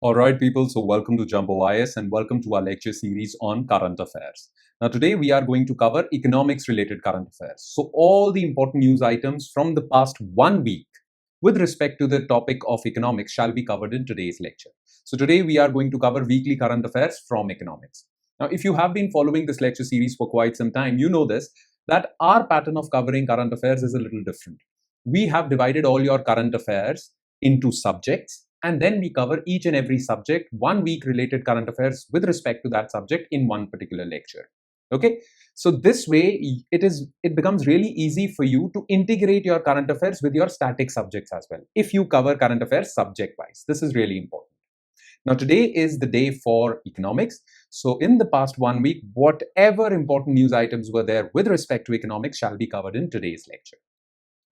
Alright people, so welcome to Jumbo IS and welcome to our lecture series on current affairs. Now today we are going to cover economics related current affairs. So all the important news items from the past 1 week with respect to the topic of economics shall be covered in today's lecture. So today we are going to cover weekly current affairs from economics. Now if you have been following this lecture series for quite some time, you know this, that our pattern of covering current affairs is a little different. We have divided all your current affairs into subjects, and then we cover each and every subject, 1 week related current affairs with respect to that subject in one particular lecture. Okay, so this way it becomes really easy for you to integrate your current affairs with your static subjects as well if you cover current affairs subject wise. This is really important. Now today is the day for economics. So in the past 1 week, whatever important news items were there with respect to economics shall be covered in today's lecture.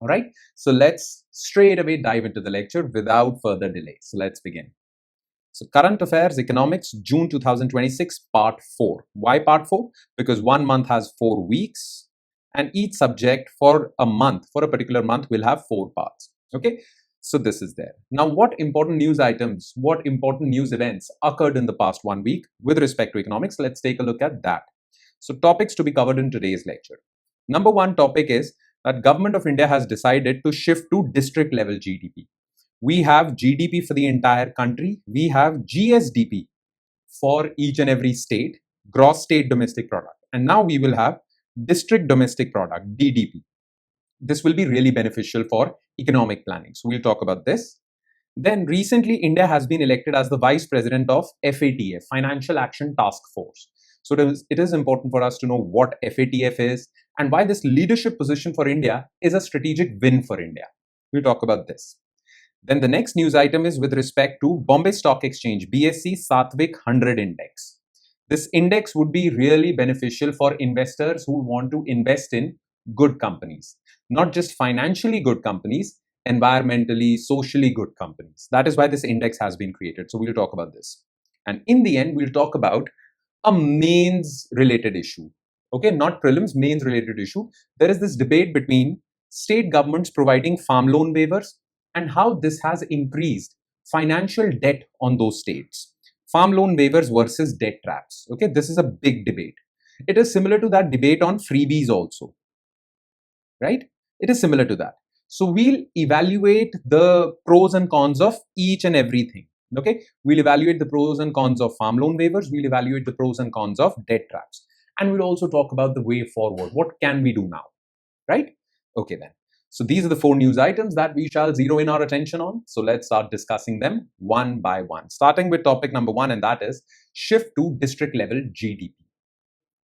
All right, so let's straight away dive into the lecture without further delay. So let's begin. So current affairs economics, June 2026, part 4. Why part 4? Because 1 month has 4 weeks and each subject for a month, for a particular month, will have 4 parts. Okay, so this is there. Now, what important news items, what important news events occurred in the past 1 week with respect to economics? Let's take a look at that. So topics to be covered in today's lecture. Number one topic is that Government of India has decided to shift to district level GDP. We have GDP for the entire country. We have GSDP for each and every state, gross state domestic product. And now we will have district domestic product, DDP. This will be really beneficial for economic planning. So we'll talk about this. Then recently, India has been elected as the Vice President of FATF, Financial Action Task Force. So it is important for us to know what FATF is and why this leadership position for India is a strategic win for India. We'll talk about this. Then the next news item is with respect to Bombay Stock Exchange, BSE Saatvik 100 Index. This index would be really beneficial for investors who want to invest in good companies, not just financially good companies, environmentally, socially good companies. That is why this index has been created. So we'll talk about this. And in the end, we'll talk about a mains related issue. Okay, not prelims, mains related issue. There is this debate between state governments providing farm loan waivers and how this has increased financial debt on those states. Farm loan waivers versus debt traps. Okay, this is a big debate. It is similar to that debate on freebies also, right? It is similar to that. So we'll evaluate the pros and cons of each and everything. Okay, we'll evaluate the pros and cons of farm loan waivers. We'll evaluate the pros and cons of debt traps. And we'll also talk about the way forward. What can we do now, right? Okay then. So these are the 4 news items that we shall zero in our attention on. So let's start discussing them one by one. Starting with topic number 1, and that is shift to district level GDP.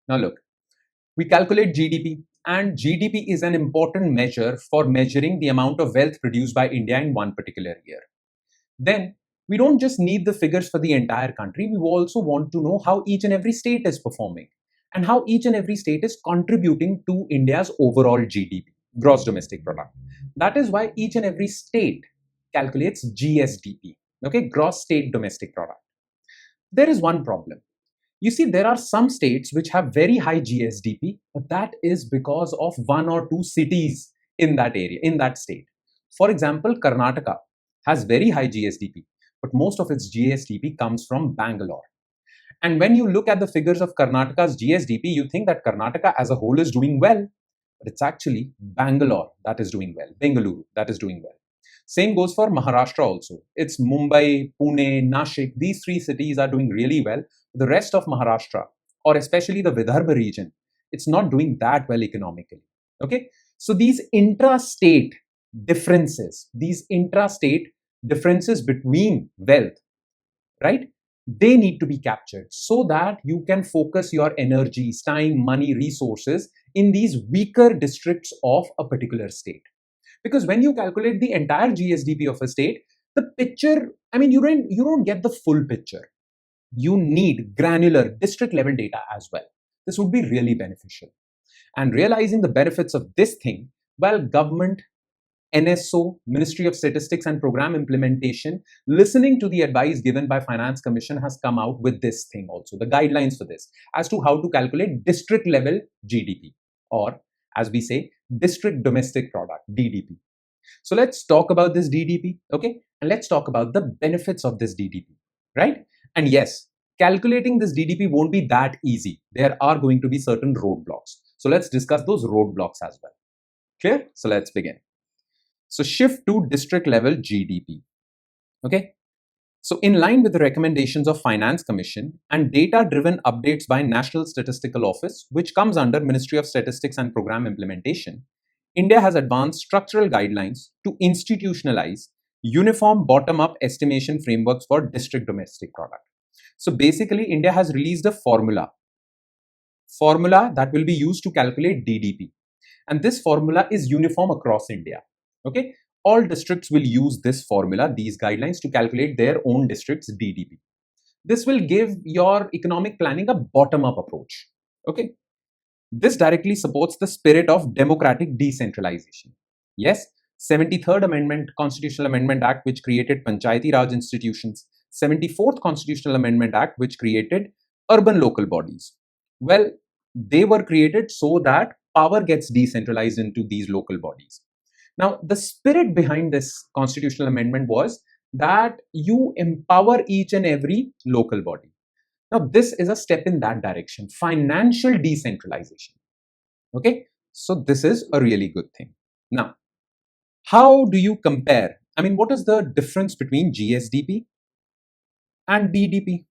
Now look, we calculate GDP, and GDP is an important measure for measuring the amount of wealth produced by India in one particular year. Then we don't just need the figures for the entire country. We also want to know how each and every state is performing and how each and every state is contributing to India's overall GDP, gross domestic product. That is why each and every state calculates GSDP, okay, gross state domestic product. There is one problem. You see, there are some states which have very high GSDP, but that is because of 1 or 2 cities in that area, in that state. For example, Karnataka has very high GSDP, but most of its GSDP comes from Bangalore. And when you look at the figures of Karnataka's GSDP, you think that Karnataka as a whole is doing well, but it's actually Bangalore that is doing well, Bengaluru that is doing well. Same goes for Maharashtra also. It's Mumbai, Pune, Nashik. These 3 cities are doing really well. The rest of Maharashtra, or especially the Vidarbha region, it's not doing that well economically. Okay, so these intra-state differences between wealth, right? They need to be captured so that you can focus your energies, time, money, resources in these weaker districts of a particular state. Because when you calculate the entire GSDP of a state, the picture, you don't get the full picture. You need granular district level data as well. This would be really beneficial. And realizing the benefits of this thing, well, government, NSO, Ministry of Statistics and Program Implementation, listening to the advice given by Finance Commission, has come out with this thing also, the guidelines for this, as to how to calculate district level GDP, or as we say, district domestic product, DDP. So let's talk about this DDP, okay? And let's talk about the benefits of this DDP. right? And yes, calculating this DDP won't be that easy. There are going to be certain roadblocks. So let's discuss those roadblocks as well. Clear? So let's begin. So shift to district level GDP. Okay. So in line with the recommendations of Finance Commission and data-driven updates by National Statistical Office, which comes under Ministry of Statistics and Program Implementation, India has advanced structural guidelines to institutionalize uniform bottom-up estimation frameworks for district domestic product. So basically, India has released a formula that will be used to calculate DDP. And this formula is uniform across India. Okay, all districts will use this formula, these guidelines, to calculate their own district's DDP. This will give your economic planning a bottom-up approach. Okay, this directly supports the spirit of democratic decentralization. Yes, 73rd Amendment, Constitutional Amendment Act, which created Panchayati Raj institutions, 74th Constitutional Amendment Act, which created urban local bodies. Well, they were created so that power gets decentralized into these local bodies. Now, the spirit behind this constitutional amendment was that you empower each and every local body. Now, this is a step in that direction, financial decentralization. Okay, so this is a really good thing. Now, how do you compare? I mean, what is the difference between GSDP and DDP?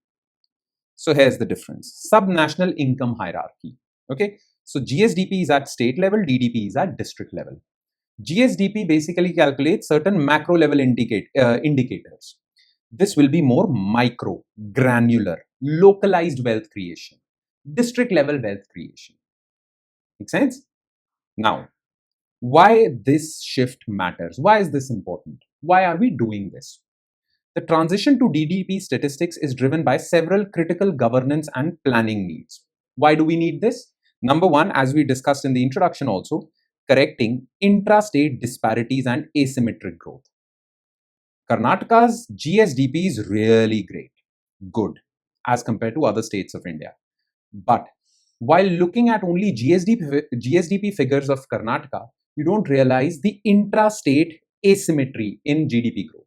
So here's the difference. Subnational income hierarchy. Okay, so GSDP is at state level, DDP is at district level. GSDP basically calculates certain macro level indicators. This will be more micro, granular, localized wealth creation, district level wealth creation. Make sense? Now, why this shift matters? Why is this important? Why are we doing this? The transition to DDP statistics is driven by several critical governance and planning needs. Why do we need this? Number one, as we discussed in the introduction also, correcting intra-state disparities and asymmetric growth. Karnataka's GSDP is really great, good, as compared to other states of India. But while looking at only GSDP figures of Karnataka, you don't realize the intra-state asymmetry in GDP growth.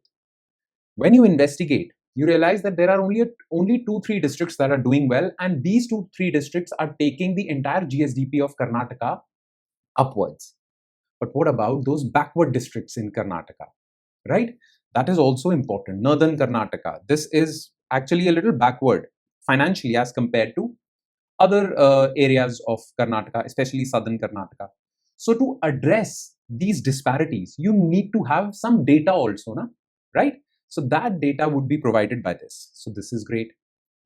When you investigate, you realize that there are only 2-3 districts that are doing well, and these 2-3 districts are taking the entire GSDP of Karnataka upwards. But what about those backward districts in Karnataka, right? That is also important. Northern Karnataka, this is actually a little backward financially as compared to other areas of Karnataka, especially southern Karnataka. So to address these disparities, you need to have some data also, right? So that data would be provided by this. So this is great.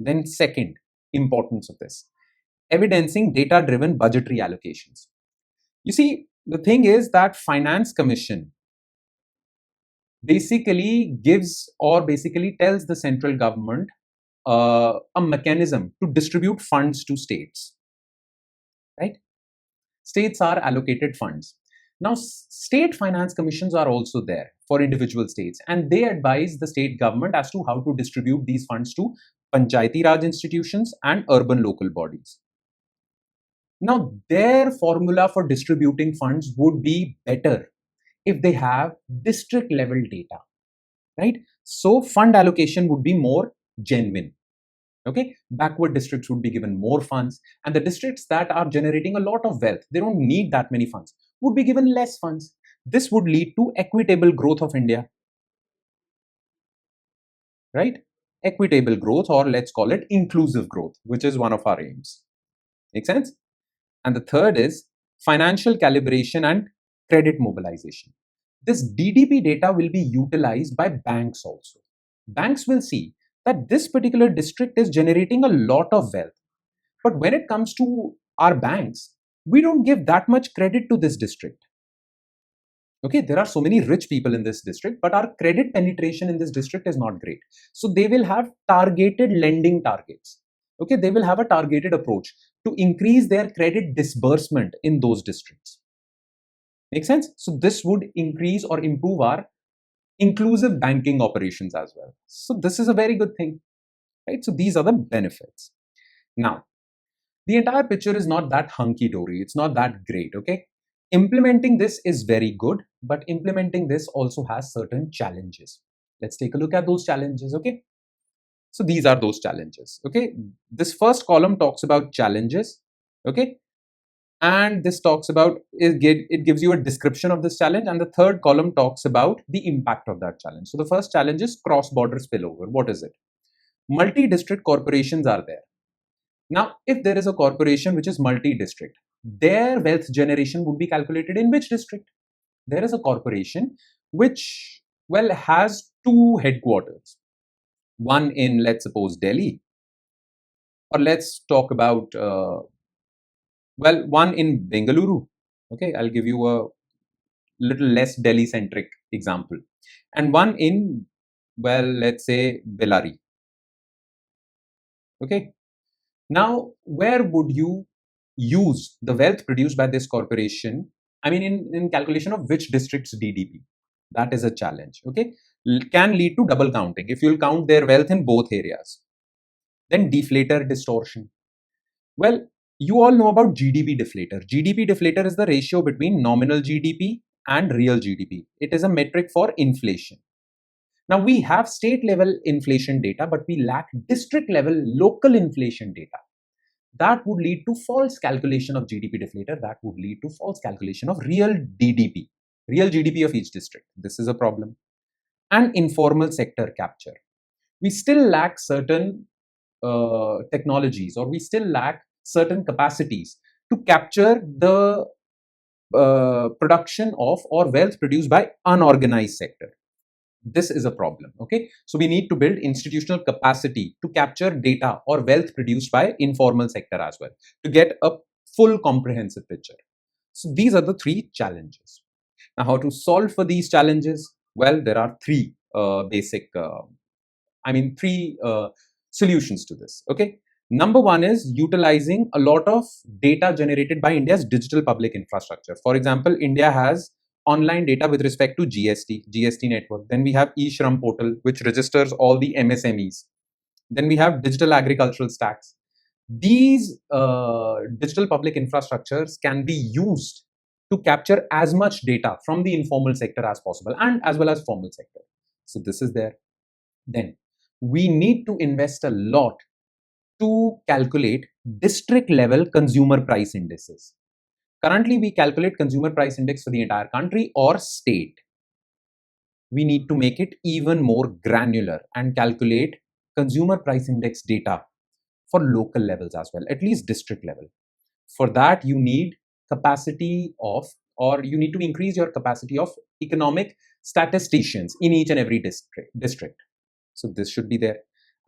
Then second importance of this, evidencing data-driven budgetary allocations. You see, the thing is that Finance Commission basically tells the central government a mechanism to distribute funds to states, right? States are allocated funds. Now, state finance commissions are also there for individual states, and they advise the state government as to how to distribute these funds to Panchayati Raj institutions and urban local bodies. Now, their formula for distributing funds would be better if they have district level data, right? So fund allocation would be more genuine. Okay, backward districts would be given more funds, and the districts that are generating a lot of wealth, they don't need that many funds, would be given less funds. This would lead to equitable growth of India, right? Equitable growth, or let's call it inclusive growth, which is one of our aims. Make sense? And the third is financial calibration and credit mobilization. This DDP data will be utilized by banks also. Banks will see that this particular district is generating a lot of wealth. But when it comes to our banks, we don't give that much credit to this district. Okay, there are so many rich people in this district, but our credit penetration in this district is not great. So they will have targeted lending targets. Okay, they will have a targeted approach to increase their credit disbursement in those districts. Make sense? So this would increase or improve our inclusive banking operations as well. So this is a very good thing, right? So these are the benefits. Now, the entire picture is not that hunky-dory. It's not that great, okay? Implementing this is very good, but implementing this also has certain challenges. Let's take a look at those challenges, okay? So these are those challenges. Okay, this first column talks about challenges. Okay, and this talks about it gives you a description of this challenge, and the third column talks about the impact of that challenge. So the first challenge is cross-border spillover. What is it? Multi-district corporations are there. Now, if there is a corporation which is multi-district, their wealth generation would be calculated in which district? There is a corporation which, well, has two headquarters. One in, let's suppose, Delhi, or let's talk about, one in Bengaluru. Okay, I'll give you a little less Delhi-centric example. And one in, well, let's say Bellary. Okay. Now, where would you use the wealth produced by this corporation? I mean, in calculation of which district's DDP? That is a challenge. Okay. Can lead to double counting if you'll count their wealth in both areas. Then deflator distortion. Well, you all know about GDP deflator. GDP deflator is the ratio between nominal GDP and real GDP. It is a metric for inflation. Now, we have state level inflation data, but we lack district level local inflation data. That would lead to false calculation of GDP deflator. That would lead to false calculation of real GDP of each district. This is a problem. And informal sector capture. We still lack certain technologies, or we still lack certain capacities to capture the production of or wealth produced by unorganized sector. This is a problem. Okay, so we need to build institutional capacity to capture data or wealth produced by informal sector as well, to get a full comprehensive picture. So these are the three challenges. Now, how to solve for these challenges? Well, there are three solutions to this. Okay, number one is utilizing a lot of data generated by India's digital public infrastructure. For example, India has online data with respect to GST network. Then we have eShram portal, which registers all the MSMEs. Then we have digital agricultural stacks. These digital public infrastructures can be used to capture as much data from the informal sector as possible, and as well as formal sector. So this is there. Then we need to invest a lot to calculate district level consumer price indices. Currently, we calculate consumer price index for the entire country or state. We need to make it even more granular and calculate consumer price index data for local levels as well, at least district level. For that, you need capacity of, or you need to increase your capacity of economic statisticians in each and every district. So this should be there.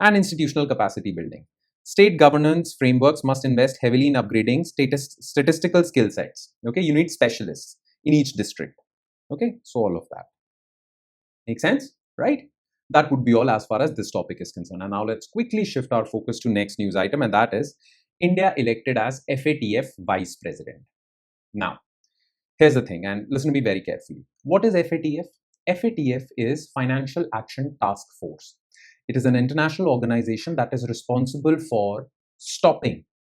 And institutional capacity building. State governance frameworks must invest heavily in upgrading statistical skill sets. Okay, you need specialists in each district. Okay, so all of that. Make sense, right? That would be all as far as this topic is concerned. And now let's quickly shift our focus to next news item, and that is India elected as FATF Vice President. Now, here's the thing, and listen to me very carefully. What is FATF? FATF is Financial Action Task Force. It is an international organization that is responsible for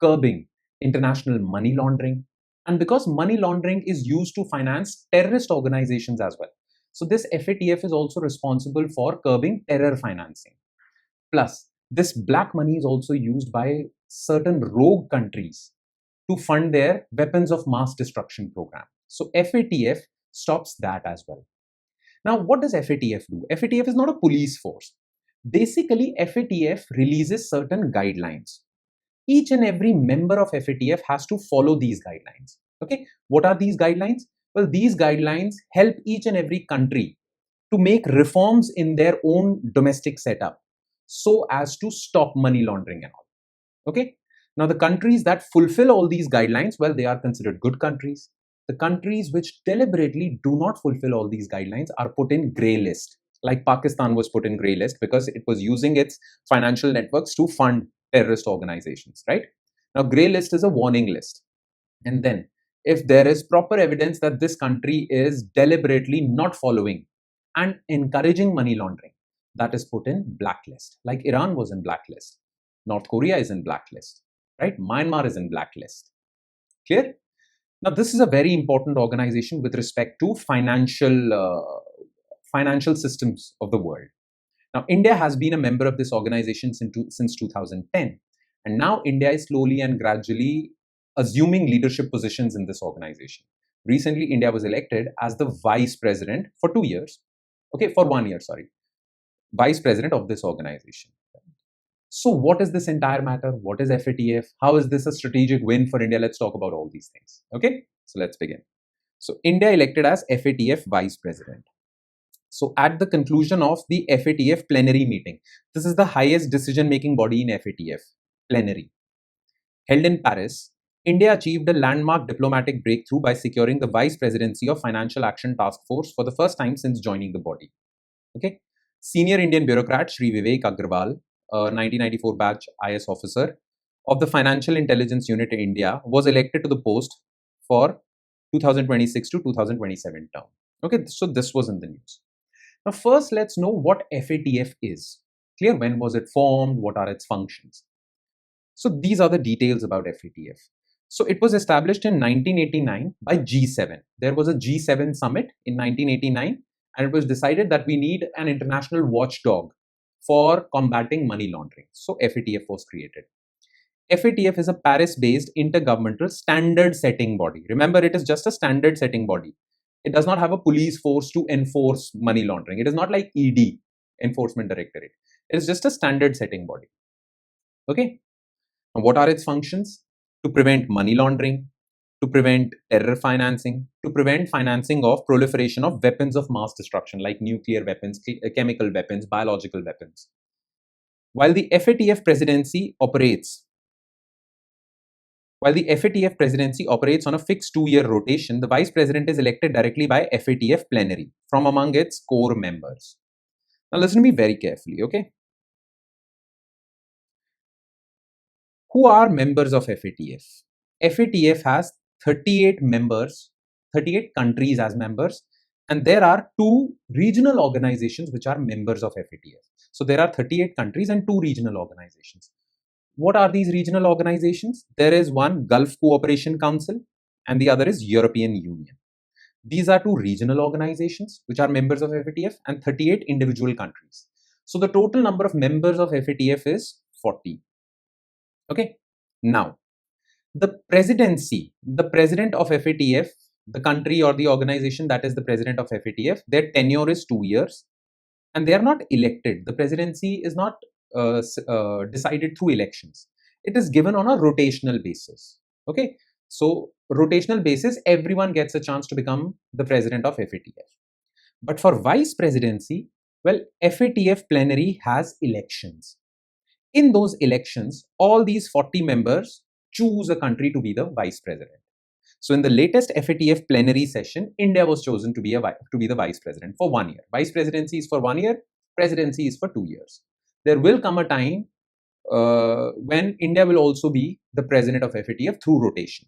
curbing international money laundering. And because money laundering is used to finance terrorist organizations as well. So this FATF is also responsible for curbing terror financing. Plus, this black money is also used by certain rogue countries to fund their weapons of mass destruction program. So FATF stops that as well. Now, what does FATF do? FATF is not a police force. Basically, FATF releases certain guidelines. Each and every member of FATF has to follow these guidelines. Okay, what are these guidelines? Well, these guidelines help each and every country to make reforms in their own domestic setup so as to stop money laundering and all. Okay, now the countries that fulfill all these guidelines, well, they are considered good countries. The countries which deliberately do not fulfill all these guidelines are put in grey list. Like Pakistan was put in grey list because it was using its financial networks to fund terrorist organizations, right? Now, grey list is a warning list. And then if there is proper evidence that this country is deliberately not following and encouraging money laundering, that is put in blacklist. Like Iran was in blacklist. North Korea is in blacklist, right? Myanmar is in blacklist. Clear? Now, this is a very important organization with respect to financial systems of the world. Now, India has been a member of this organization since 2010. And now India is slowly and gradually assuming leadership positions in this organization. Recently, India was elected as the vice president for 2 years. Okay, for 1 year, sorry. Vice president of this organization. So what is this entire matter? What is FATF? How is this a strategic win for India? Let's talk about all these things. Okay, so let's begin. So India elected as FATF vice president. So at the conclusion of the FATF plenary meeting, this is the highest decision-making body in FATF, plenary, held in Paris, India achieved a landmark diplomatic breakthrough by securing the vice presidency of Financial Action Task Force for the first time since joining the body. Okay, senior Indian bureaucrat Shri Vivek Agrawal, a 1994 batch IS officer of the Financial Intelligence Unit in India, was elected to the post for 2026 to 2027 term. Okay, so this was in the news. Now, first, let's know what FATF is. Clear? When was it formed? What are its functions? So these are the details about FATF. So it was established in 1989 by G7. There was a G7 summit in 1989, and it was decided that we need an international watchdog for combating money laundering. So FATF was created. FATF is a Paris-based intergovernmental standard-setting body. Remember, it is just a standard-setting body. It does not have a police force to enforce money laundering. It is not like ED, Enforcement Directorate. It is just a standard-setting body. Okay. Now, what are its functions? To prevent money laundering, to prevent terror financing, to prevent financing of proliferation of weapons of mass destruction like nuclear weapons, chemical weapons, biological weapons. While the FATF presidency operates on a fixed 2-year rotation, the vice president is elected directly by FATF plenary from among its core members. Now listen to me very carefully, okay? Who are members of FATF? FATF has 38 members, 38 countries as members, and there are 2 regional organizations which are members of FATF. So there are 38 countries and 2 regional organizations. What are these regional organizations? There is one Gulf Cooperation Council and the other is European Union. These are 2 regional organizations which are members of FATF and 38 individual countries. So the total number of members of FATF is 40. Okay. Now, the presidency, the president of FATF, the country or the organization that is the president of FATF, their tenure is 2 years and they are not elected. The presidency is not decided through elections. It is given on a rotational basis. Okay. So rotational basis, everyone gets a chance to become the president of FATF. But for vice presidency, well, FATF plenary has elections. In those elections, all these 40 members choose a country to be the vice president. So in the latest FATF plenary session, India was chosen to be the vice president for 1 year. Vice presidency is for 1 year, presidency is for 2 years. There will come a time when India will also be the president of FATF through rotation.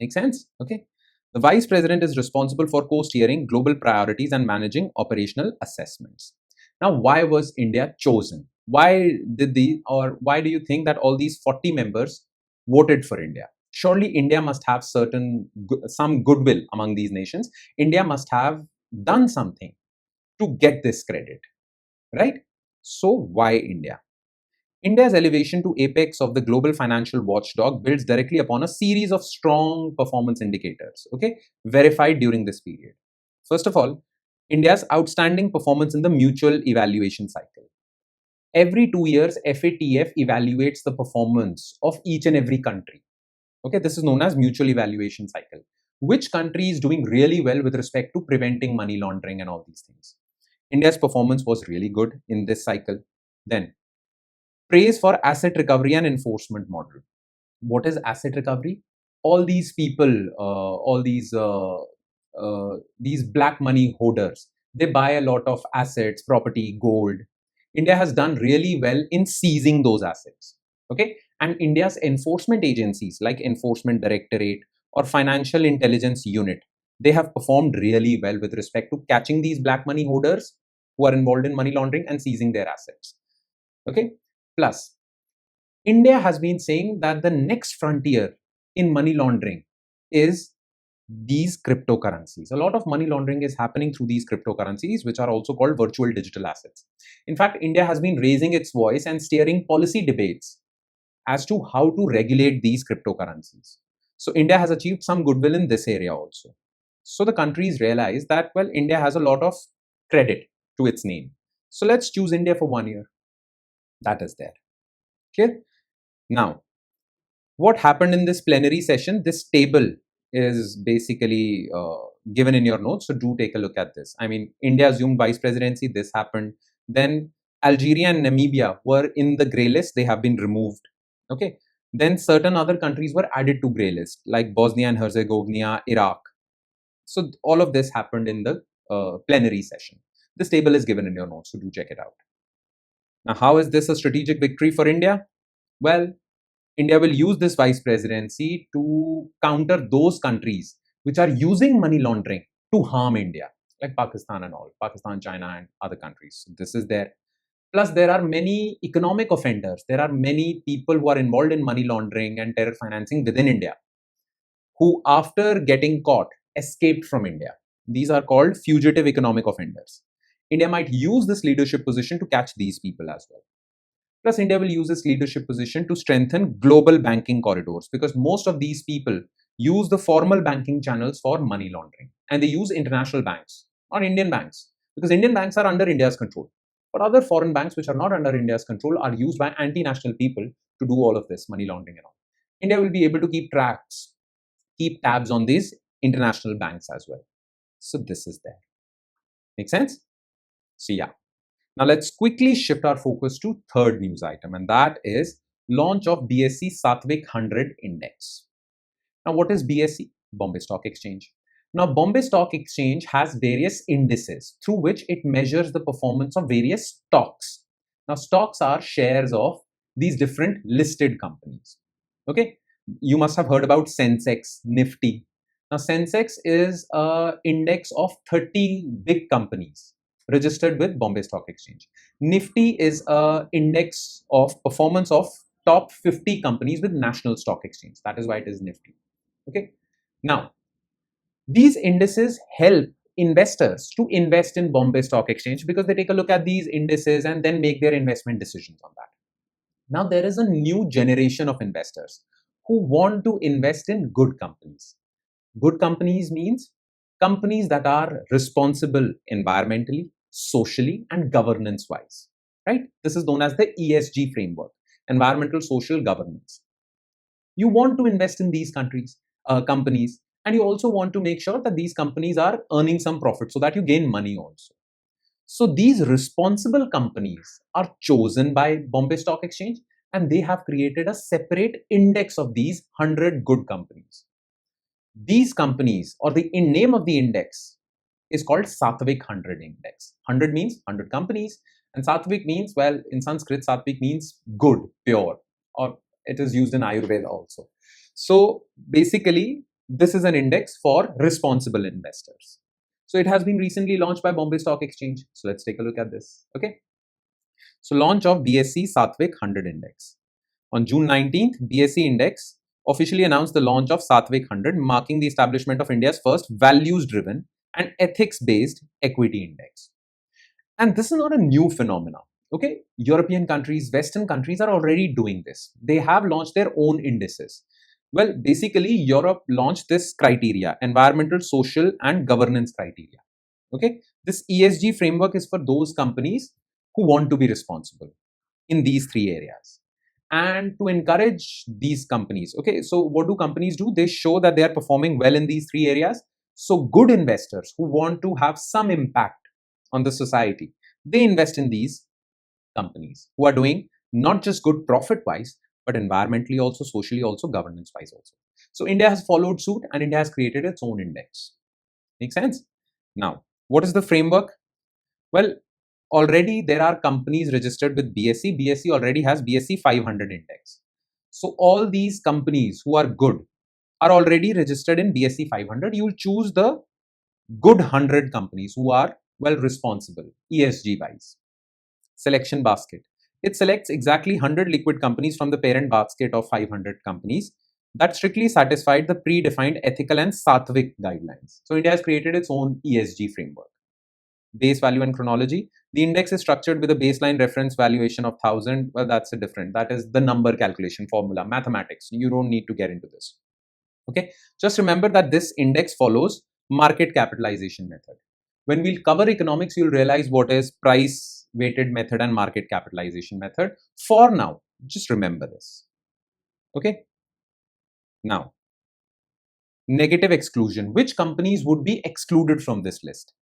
Make sense? Okay. The vice president is responsible for co-steering global priorities and managing operational assessments. Now, why was India chosen? Why do you think that all these 40 members voted for India? Surely India must have some goodwill among these nations. India must have done something to get this credit, right? So why India? India's elevation to apex of the global financial watchdog builds directly upon a series of strong performance indicators, okay, verified during this period. First of all, India's outstanding performance in the mutual evaluation cycle. Every 2 years, FATF evaluates the performance of each and every country. Okay, this is known as mutual evaluation cycle. Which country is doing really well with respect to preventing money laundering and all these things? India's performance was really good in this cycle. Then, praise for asset recovery and enforcement model. What is asset recovery? All these people, these black money hoarders, they buy a lot of assets, property, gold. India has done really well in seizing those assets. Okay, and India's enforcement agencies like Enforcement Directorate or Financial Intelligence Unit, they have performed really well with respect to catching these black money hoarders who are involved in money laundering and seizing their assets. Okay, plus India has been saying that the next frontier in money laundering is these cryptocurrencies. A lot of money laundering is happening through these cryptocurrencies, which are also called virtual digital assets. In fact, India has been raising its voice and steering policy debates as to how to regulate these cryptocurrencies. So India has achieved some goodwill in this area also. So the countries realize that, well, India has a lot of credit to its name. So let's choose India for 1 year. That is there. Clear? Now, what happened in this plenary session? This table is basically given in your notes. So do take a look at this. I mean, India assumed vice presidency. This happened. Then Algeria and Namibia were in the grey list. They have been removed. Okay. Then certain other countries were added to grey list, like Bosnia and Herzegovina, Iraq. So all of this happened in the plenary session. This table is given in your notes, so do check it out. Now, how is this a strategic victory for India? Well, India will use this vice presidency to counter those countries which are using money laundering to harm India, like Pakistan and all, Pakistan, China, and other countries. So this is there. Plus, there are many economic offenders. There are many people who are involved in money laundering and terror financing within India who, after getting caught, escaped from India. These are called fugitive economic offenders. India might use this leadership position to catch these people as well. Plus, India will use its leadership position to strengthen global banking corridors, because most of these people use the formal banking channels for money laundering, and they use international banks, not Indian banks, because Indian banks are under India's control. But other foreign banks which are not under India's control are used by anti-national people to do all of this money laundering and all. India will be able to keep tabs on these international banks as well. So this is there. Make sense? So yeah. Now let's quickly shift our focus to third news item, and that is launch of BSE Saatvik 100 index. Now what is BSE? Bombay Stock Exchange. Now Bombay Stock Exchange has various indices through which it measures the performance of various stocks. Now stocks are shares of these different listed companies. Okay, you must have heard about Sensex, Nifty. Now Sensex is an index of 30 big companies registered with Bombay Stock Exchange. Nifty is an index of performance of top 50 companies with National Stock Exchange. That is why it is Nifty. Okay. Now, these indices help investors to invest in Bombay Stock Exchange because they take a look at these indices and then make their investment decisions on that. Now, there is a new generation of investors who want to invest in good companies. Good companies means companies that are responsible environmentally, socially, and governance-wise, right? This is known as the ESG framework, environmental, social, governance. You want to invest in these companies, and you also want to make sure that these companies are earning some profit so that you gain money also. So these responsible companies are chosen by Bombay Stock Exchange, and they have created a separate index of these 100 good companies. These companies, or the name of the index, is called Saatvik 100 index. 100 means 100 companies, and Saatvik means, well, in Sanskrit, Saatvik means good, pure, or it is used in Ayurveda also. So basically, this is an index for responsible investors. So it has been recently launched by Bombay Stock Exchange. So let's take a look at this. Okay. So launch of BSE Saatvik 100 index. On June 19th, BSE index officially announced the launch of Saatvik 100, marking the establishment of India's first values-driven and ethics-based equity index. And this is not a new phenomenon. Okay, European countries, Western countries are already doing this. They have launched their own indices. Well, basically, Europe launched this criteria, environmental, social, and governance criteria. Okay, this ESG framework is for those companies who want to be responsible in these three areas. And to encourage these companies, okay, so what do companies do? They show that they are performing well in these three areas. So good investors who want to have some impact on the society, they invest in these companies who are doing not just good profit-wise, but environmentally also, socially also, governance-wise also. So India has followed suit and India has created its own index. Make sense? Now, what is the framework? Well, already there are companies registered with BSE. BSE already has BSE 500 index. So all these companies who are good are already registered in BSE 500. You will choose the good 100 companies who are well responsible, ESG wise. Selection basket. It selects exactly 100 liquid companies from the parent basket of 500 companies. that strictly satisfied the predefined ethical and Saatvik guidelines. So India has created its own ESG framework. Base value and chronology. The index is structured with a baseline reference valuation of 1000. Well, that's a different. That is the number calculation formula, mathematics. You don't need to get into this. Okay. Just remember that this index follows market capitalization method. When we'll cover economics, you'll realize what is price weighted method and market capitalization method. For now, just remember this. Okay. Now, negative exclusion. Which companies would be excluded from this list?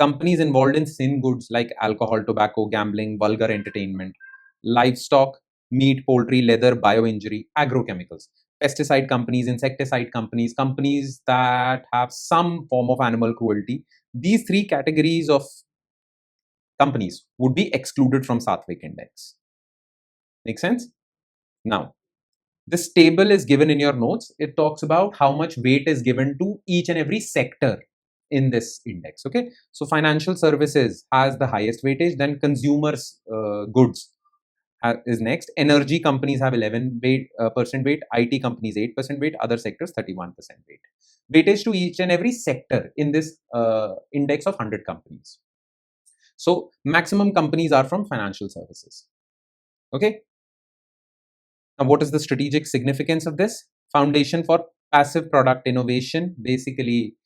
Companies involved in sin goods like alcohol, tobacco, gambling, vulgar entertainment, livestock, meat, poultry, leather, bioinjury, agrochemicals, pesticide companies, insecticide companies, companies that have some form of animal cruelty. These three categories of companies would be excluded from Saatvik index. Make sense? Now, this table is given in your notes. It talks about how much weight is given to each and every sector in this index. Okay, so financial services has the highest weightage, then consumers goods is next. Energy companies have 11% weight, IT companies 8% weight, other sectors 31% weight. Weightage to each and every sector in this index of 100 companies. So maximum companies are from financial services. Okay. Now, what is the strategic significance of this? Foundation for passive product innovation. Basically,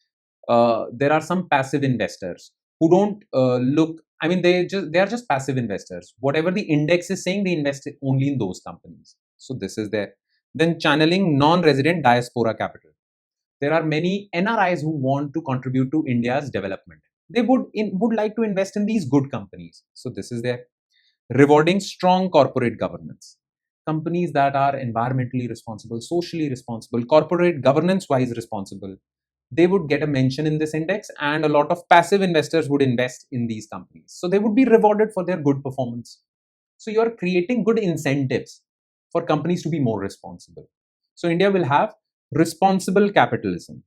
there are some passive investors who don't look. I mean, they are just passive investors. Whatever the index is saying, they invest only in those companies. So this is there. Then channeling non-resident diaspora capital. There are many NRIs who want to contribute to India's development. They would like to invest in these good companies. So this is there. Rewarding strong corporate governance. Companies that are environmentally responsible, socially responsible, corporate governance wise responsible, they would get a mention in this index, and a lot of passive investors would invest in these companies. So they would be rewarded for their good performance. So you're creating good incentives for companies to be more responsible. So India will have responsible capitalism.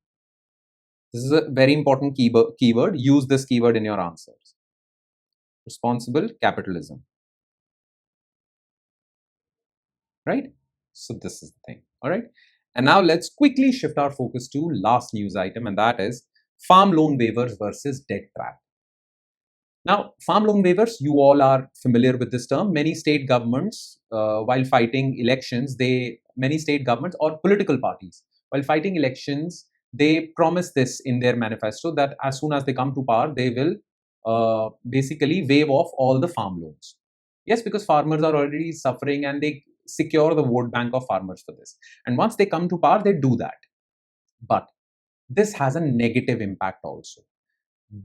This is a very important keyword. Use this keyword in your answers. Responsible capitalism. Right? So this is the thing. All right. And now let's quickly shift our focus to last news item, and that is farm loan waivers versus debt trap. Now, farm loan waivers, you all are familiar with this term. Many state governments, while fighting elections, many state governments or political parties, while fighting elections, they promise this in their manifesto that as soon as they come to power, they will basically waive off all the farm loans. Yes, because farmers are already suffering and they secure the vote bank of farmers for this. And once they come to power, they do that. But this has a negative impact also.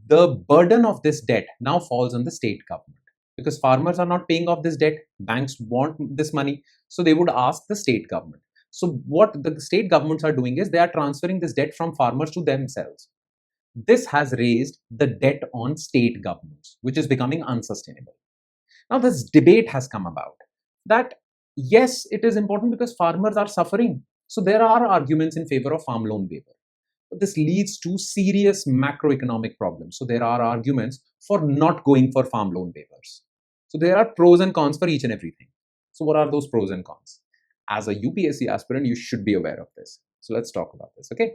The burden of this debt now falls on the state government because farmers are not paying off this debt. Banks want this money, so they would ask the state government. So what the state governments are doing is they are transferring this debt from farmers to themselves. This has raised the debt on state governments, which is becoming unsustainable. Now this debate has come about that yes, it is important because farmers are suffering. So there are arguments in favor of farm loan waiver. But this leads to serious macroeconomic problems. So there are arguments for not going for farm loan waivers. So there are pros and cons for each and everything. So what are those pros and cons? As a UPSC aspirant, you should be aware of this. So let's talk about this, okay?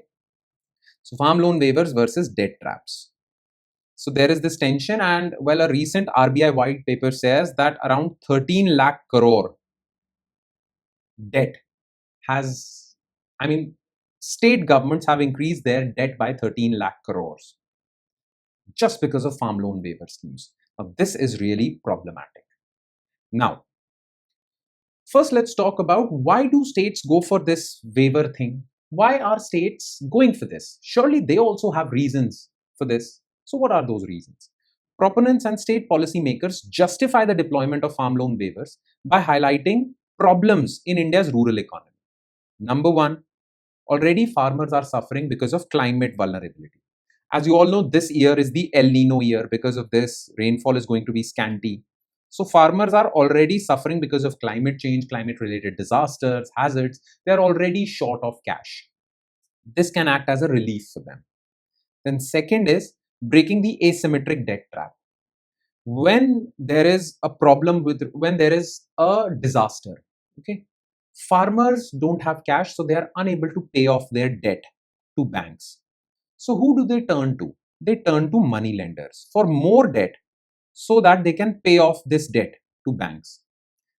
So farm loan waivers versus debt traps. So there is this tension, and well, a recent RBI white paper says that around 13 lakh crore debt has, state governments have increased their debt by 13 lakh crores just because of farm loan waiver schemes. Now, this is really problematic. Now, first, let's talk about why do states go for this waiver thing? Why are states going for this? Surely they also have reasons for this. So what are those reasons? Proponents and state policymakers justify the deployment of farm loan waivers by highlighting problems in India's rural economy. Number one, already farmers are suffering because of climate vulnerability. As you all know, this year is the El Nino year. Because of this, rainfall is going to be scanty. So farmers are already suffering because of climate change, climate-related disasters, hazards. They are already short of cash. This can act as a relief for them. Then second is breaking the asymmetric debt trap. When there is a problem when there is a disaster, okay, Farmers don't have cash, so they are unable to pay off their debt to banks. So who do they turn to? They turn to money lenders for more debt so that they can pay off this debt to banks.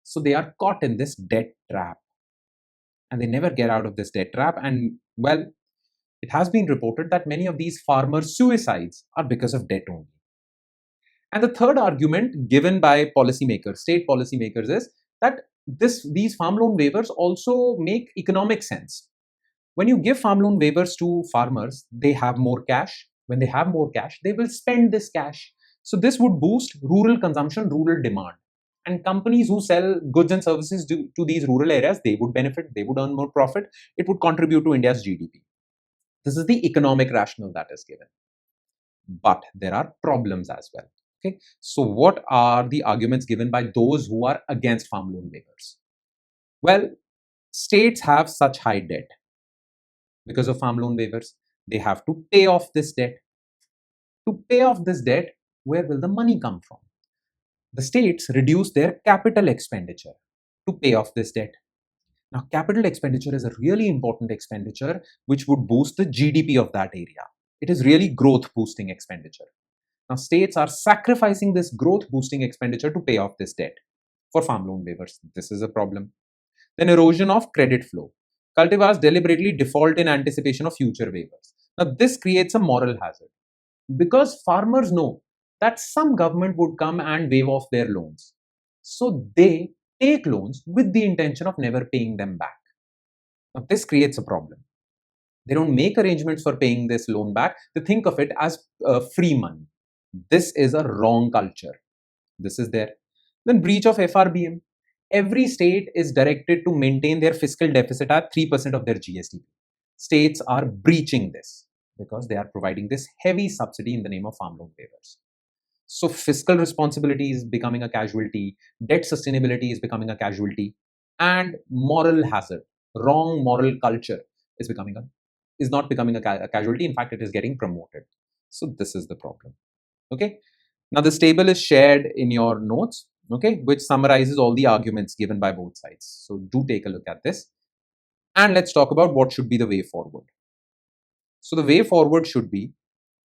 So they are caught in this debt trap and they never get out of this debt trap. And well, it has been reported that many of these farmers' suicides are because of debt only. And the third argument given by policymakers, state policymakers, is that these farm loan waivers also make economic sense. When you give farm loan waivers to farmers, they have more cash. When they have more cash, they will spend this cash. So this would boost rural consumption, rural demand. And companies who sell goods and services to these rural areas, they would benefit, they would earn more profit. It would contribute to India's GDP. This is the economic rationale that is given. But there are problems as well. Okay, so what are the arguments given by those who are against farm loan waivers? Well, states have such high debt because of farm loan waivers. They have to pay off this debt. To pay off this debt, where will the money come from? The states reduce their capital expenditure to pay off this debt. Now, capital expenditure is a really important expenditure which would boost the GDP of that area. It is really growth boosting expenditure. Now, states are sacrificing this growth boosting expenditure to pay off this debt for farm loan waivers. This is a problem. Then erosion of credit flow. Cultivars deliberately default in anticipation of future waivers. Now, this creates a moral hazard because farmers know that some government would come and waive off their loans. So they take loans with the intention of never paying them back. Now, this creates a problem. They don't make arrangements for paying this loan back. They think of it as free money. This is a wrong culture. This is there. Then breach of FRBM. Every state is directed to maintain their fiscal deficit at 3% of their GST. States are breaching this because they are providing this heavy subsidy in the name of farm loan waivers. So fiscal responsibility is becoming a casualty, debt sustainability is becoming a casualty, and moral hazard, wrong moral culture is not becoming a casualty. In fact, it is getting promoted. So this is the problem. Okay. Now this table is shared in your notes, okay, which summarizes all the arguments given by both sides. So do take a look at this. And let's talk about what should be the way forward. So the way forward should be,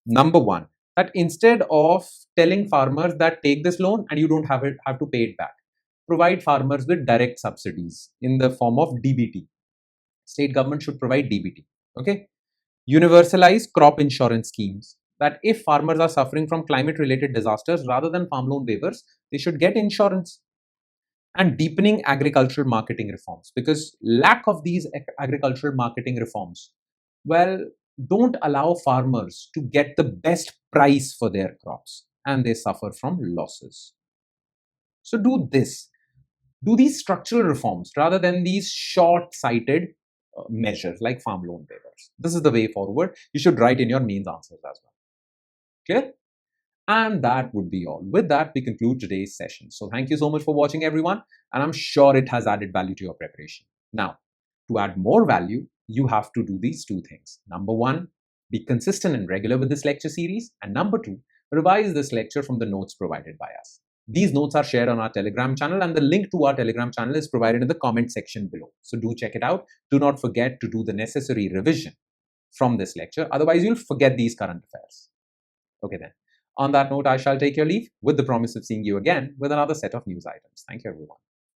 number one, that instead of telling farmers that take this loan and you don't have to pay it back, provide farmers with direct subsidies in the form of DBT. State government should provide DBT. Okay. Universalize crop insurance schemes, that if farmers are suffering from climate related disasters, rather than farm loan waivers, they should get insurance. And deepening agricultural marketing reforms, because lack of these agricultural marketing reforms, well, don't allow farmers to get the best price for their crops and they suffer from losses. So do this. Do these structural reforms rather than these short-sighted measures like farm loan waivers. This is the way forward. You should write in your mains answers as well. Clear? And that would be all. With that, we conclude today's session. So thank you so much for watching, everyone. And I'm sure it has added value to your preparation. Now, to add more value, you have to do these two things. Number one, be consistent and regular with this lecture series. And number two, revise this lecture from the notes provided by us. These notes are shared on our Telegram channel, and the link to our Telegram channel is provided in the comment section below. So do check it out. Do not forget to do the necessary revision from this lecture. Otherwise, you'll forget these current affairs. Okay then. On that note, I shall take your leave with the promise of seeing you again with another set of news items. Thank you, everyone.